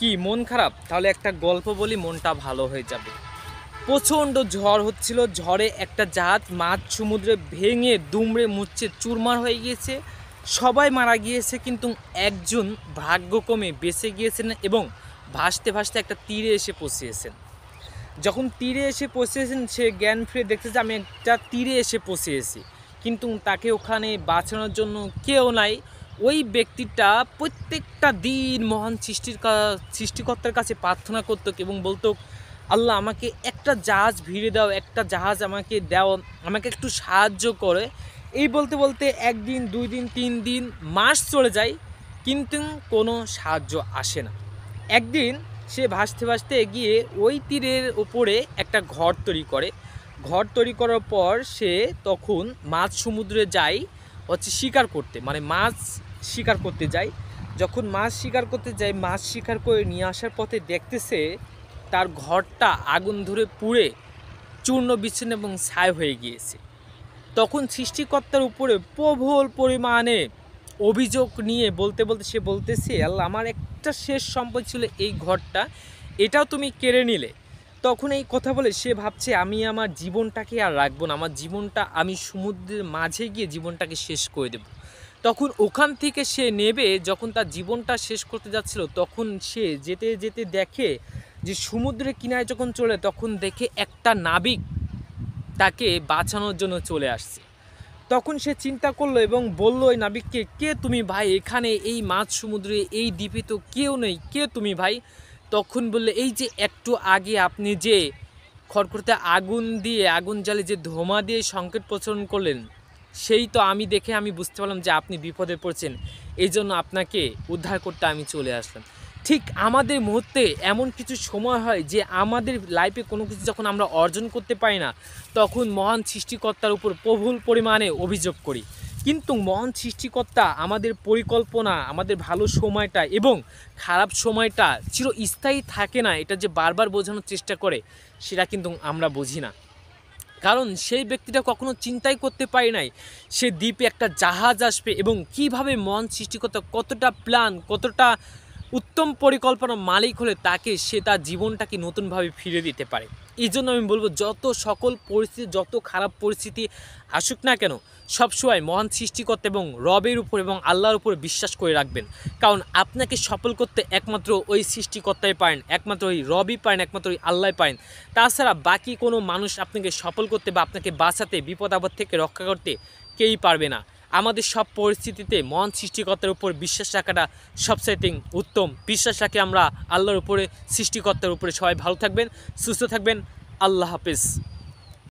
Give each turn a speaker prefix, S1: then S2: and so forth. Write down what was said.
S1: কি মন খারাপ? তাহলে একটা গল্প বলি, মনটা ভালো হয়ে যাবে। প্রচণ্ড ঝড় হচ্ছিল। ঝড়ে একটা জাহাজ মাঝ সমুদ্রে ভেঙে দুমড়ে মুচড়ে চুরমার হয়ে গিয়েছে। সবাই মারা গিয়েছে, কিন্তু একজন ভাগ্যক্রমে বেঁচে গিয়েছেন এবং ভাসতে ভাসতে একটা তীরে এসে পৌঁছিয়েছেন। যখন তীরে এসে পৌঁছেছেন, সে জ্ঞান ফিরে দেখছে যে আমি একটা তীরে এসে পৌঁছেছি, কিন্তু তাকে ওখানে বাঁচানোর জন্য কেউ নাই। ওই ব্যক্তিটা প্রত্যেকটা দিন মহান সৃষ্টিকর্তার কাছে প্রার্থনা করত এবং বলতো, আল্লাহ আমাকে একটা জাহাজ ভিড়ে দাও, একটা জাহাজ আমাকে দাও, আমাকে একটু সাহায্য করে। এই বলতে বলতে একদিন, 2 দিন, 3 দিন, মাস চলে যায়, কিন্তু কোনো সাহায্য আসে না। একদিন সে ভাসতে ভাসতে গিয়ে ওই তীরের ওপরে একটা ঘর তৈরি করে। ঘর তৈরি করার পর সে তখন মাছ সমুদ্রে যায় শিকার করতে, মানে মাছ শিকার করতে যায়। যখন মাছ শিকার করতে যায়, মাছ শিকার করে নিয়ে আসার পথে দেখতেছে তার ঘরটা আগুন ধরে পুড়ে চূর্ণ বিচ্ছিন্ন এবং ছাই হয়ে গিয়েছে। তখন সৃষ্টিকর্তার উপরে প্রবল পরিমাণে অভিযোগ নিয়ে বলতে বলতে সে বলতেছে, আল্লাহ আমার একটা শেষ সম্পদ ছিল এই ঘরটা, এটাও তুমি কেড়ে নিলে। তখন এই কথা বলে সে ভাবছে আমি আমার জীবনটাকে আর রাখবো না, আমার জীবনটা আমি সমুদ্রের মাঝে গিয়ে জীবনটাকে শেষ করে দেব। তখন ওখান থেকে সে নেবে, যখন তার জীবনটা শেষ করতে যাচ্ছিল, তখন সে যেতে যেতে দেখে যে সমুদ্রের কিনারে যখন চলে, তখন দেখে একটা নাবিক তাকে বাঁচানোর জন্য চলে আসছে। তখন সে চিন্তা করলো এবং বলল ওই নাবিককে, কে তুমি ভাই? এখানে এই মাঝ সমুদ্রে এই দ্বীপে তো কেউ নেই, কে তুমি ভাই? তখন বললে, এই যে একটু আগে আপনি যে খড়খড়িতে আগুন দিয়ে, আগুন জ্বালিয়ে যে ধোঁয়া দিয়ে সংকেত প্রচলন করলেন, সেই তো আমি দেখে আমি বুঝতে পারলাম যে আপনি বিপদে পড়ছেন, এই জন্য আপনাকে উদ্ধার করতে আমি চলে আসলাম। ঠিক আমাদের মুহূর্তে এমন কিছু সময় হয় যে আমাদের লাইফে কোনো কিছু যখন আমরা অর্জন করতে পারি না, তখন মহান সৃষ্টিকর্তার উপর প্রবল পরিমাণে অভিযোগ করি। কিন্তু মহান সৃষ্টিকর্তা আমাদের পরিকল্পনা, আমাদের ভালো সময়টা এবং খারাপ সময়টা চিরস্থায়ী থাকে না, এটা যে বারবার বোঝানোর চেষ্টা করে, সেটা কিন্তু আমরা বুঝি না। কারণ সেই ব্যক্তিটা কখনো চিন্তাই করতে পারে নাই সে দ্বীপে একটা জাহাজ আসবে এবং কিভাবে মহান সৃষ্টিকর্তা কতটা প্ল্যান, কতটা উত্তম পরিকল্পনা মালিক হলে তাকে সে তার জীবনটাকে নতুনভাবে ফিরে দিতে পারে। এই জন্য আমি বলবো, যত সকল পরিস্থিতি, যত খারাপ পরিস্থিতি আসুক না কেন, সবসময় মহান সৃষ্টিকর্তা এবং রবের উপর এবং আল্লাহর উপর বিশ্বাস করে রাখবেন। কারণ আপনাকে সফল করতে একমাত্র ওই সৃষ্টিকর্তাই পারেন, একমাত্র ওই রবই পারেন, একমাত্র ওই আল্লাহই পারেন। তাছাড়া বাকি কোনো মানুষ আপনাকে সফল করতে বা আপনাকে বাঁচাতে, বিপদ আপদ থেকে রক্ষা করতে কেউই পারবে না। আমাদের সব পরিস্থিতিতে মহান সৃষ্টিকর্তার উপর বিশ্বাস রাখাটা সবচাইতে উত্তম। বিশ্বাস রাখে আমরা আল্লাহর উপরে, সৃষ্টিকর্তার উপরে। সবাই ভালো থাকবেন, সুস্থ থাকবেন। আল্লাহ হাফেজ।